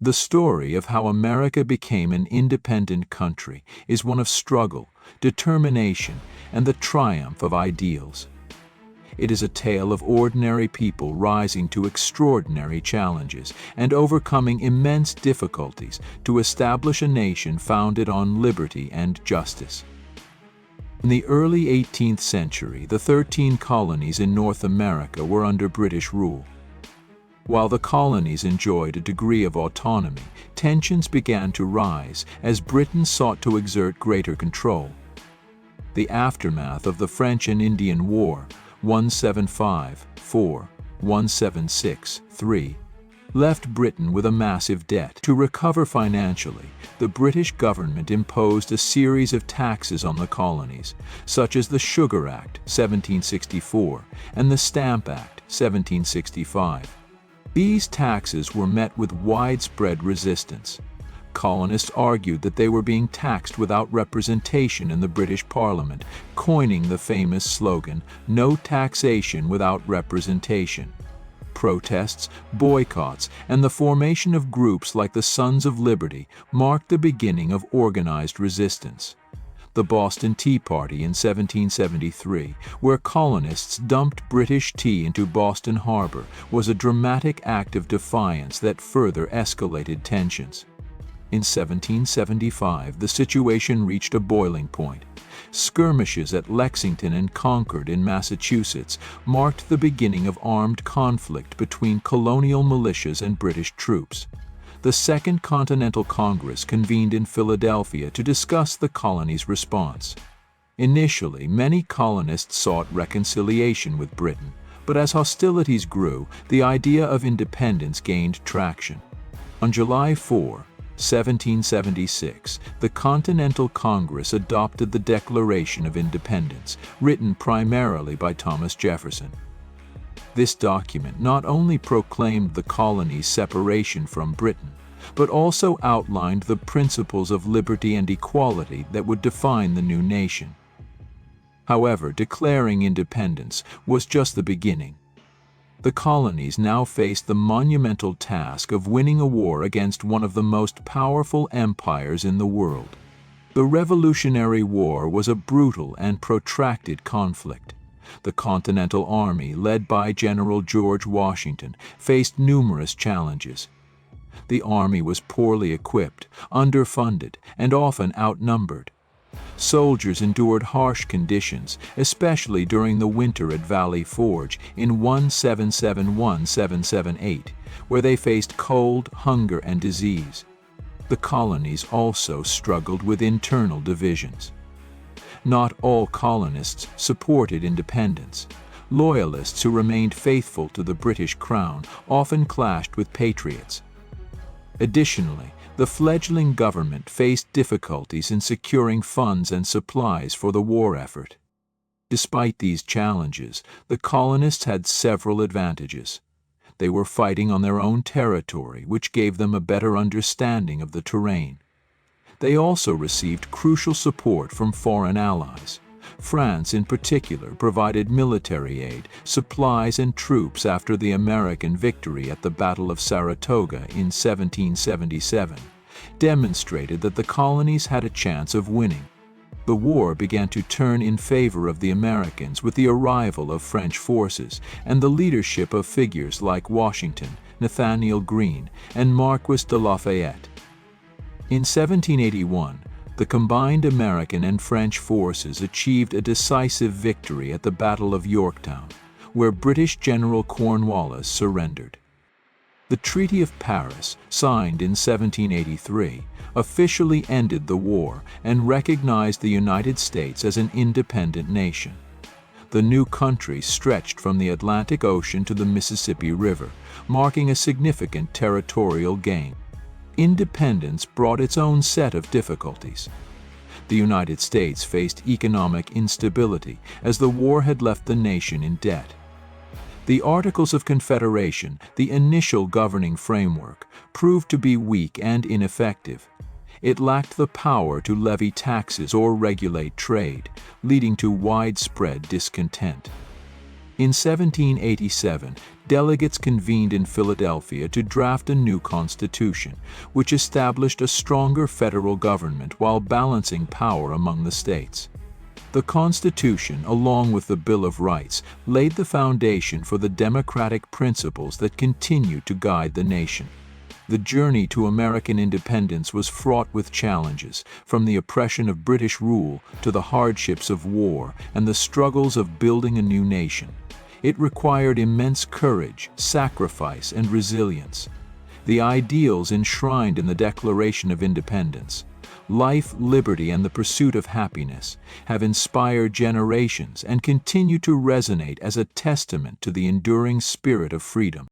The story of how America became an independent country is one of struggle, determination, and the triumph of ideals. It is a tale of ordinary people rising to extraordinary challenges and overcoming immense difficulties to establish a nation founded on liberty and justice. In the early 18th century, the 13 colonies in North America were under British rule. While the colonies enjoyed a degree of autonomy, tensions began to rise as Britain sought to exert greater control. The aftermath of the French and Indian War, 1754–1763, left Britain with a massive debt. To recover financially, the British government imposed a series of taxes on the colonies, such as the Sugar Act, 1764, and the Stamp Act, 1765. These taxes were met with widespread resistance. Colonists argued that they were being taxed without representation in the British Parliament, coining the famous slogan, "No taxation without representation." Protests, boycotts, and the formation of groups like the Sons of Liberty marked the beginning of organized resistance. The Boston Tea Party in 1773, where colonists dumped British tea into Boston Harbor, was a dramatic act of defiance that further escalated tensions. In 1775, the situation reached a boiling point. Skirmishes at Lexington and Concord in Massachusetts marked the beginning of armed conflict between colonial militias and British troops. The Second Continental Congress convened in Philadelphia to discuss the colonies' response. Initially, many colonists sought reconciliation with Britain, but as hostilities grew, the idea of independence gained traction. On July 4, 1776, the Continental Congress adopted the Declaration of Independence, written primarily by Thomas Jefferson. This document not only proclaimed the colony's separation from Britain, but also outlined the principles of liberty and equality that would define the new nation. However, declaring independence was just the beginning. The colonies now faced the monumental task of winning a war against one of the most powerful empires in the world. The Revolutionary War was a brutal and protracted conflict. The Continental Army, led by General George Washington, faced numerous challenges. The army was poorly equipped, underfunded, and often outnumbered. Soldiers endured harsh conditions, especially during the winter at Valley Forge in 1771–1778, where they faced cold, hunger, and disease. The colonies also struggled with internal divisions. Not all colonists supported independence. Loyalists who remained faithful to the British Crown often clashed with patriots. Additionally, the fledgling government faced difficulties in securing funds and supplies for the war effort. Despite these challenges, the colonists had several advantages. They were fighting on their own territory, which gave them a better understanding of the terrain. They also received crucial support from foreign allies. France, in particular, provided military aid, supplies, and troops after the American victory at the Battle of Saratoga in 1777, demonstrated that the colonies had a chance of winning. The war began to turn in favor of the Americans with the arrival of French forces and the leadership of figures like Washington, Nathanael Greene, and Marquis de Lafayette. In 1781, the combined American and French forces achieved a decisive victory at the Battle of Yorktown, where British General Cornwallis surrendered. The Treaty of Paris, signed in 1783, officially ended the war and recognized the United States as an independent nation. The new country stretched from the Atlantic Ocean to the Mississippi River, marking a significant territorial gain. Independence brought its own set of difficulties. The United States faced economic instability as the war had left the nation in debt. The Articles of Confederation, the initial governing framework, proved to be weak and ineffective. It lacked the power to levy taxes or regulate trade, leading to widespread discontent. In 1787, delegates convened in Philadelphia to draft a new constitution, which established a stronger federal government while balancing power among the states. The Constitution, along with the Bill of Rights, laid the foundation for the democratic principles that continue to guide the nation. The journey to American independence was fraught with challenges, from the oppression of British rule to the hardships of war and the struggles of building a new nation. It required immense courage, sacrifice, and resilience. The ideals enshrined in the Declaration of Independence, life, liberty, and the pursuit of happiness, have inspired generations and continue to resonate as a testament to the enduring spirit of freedom.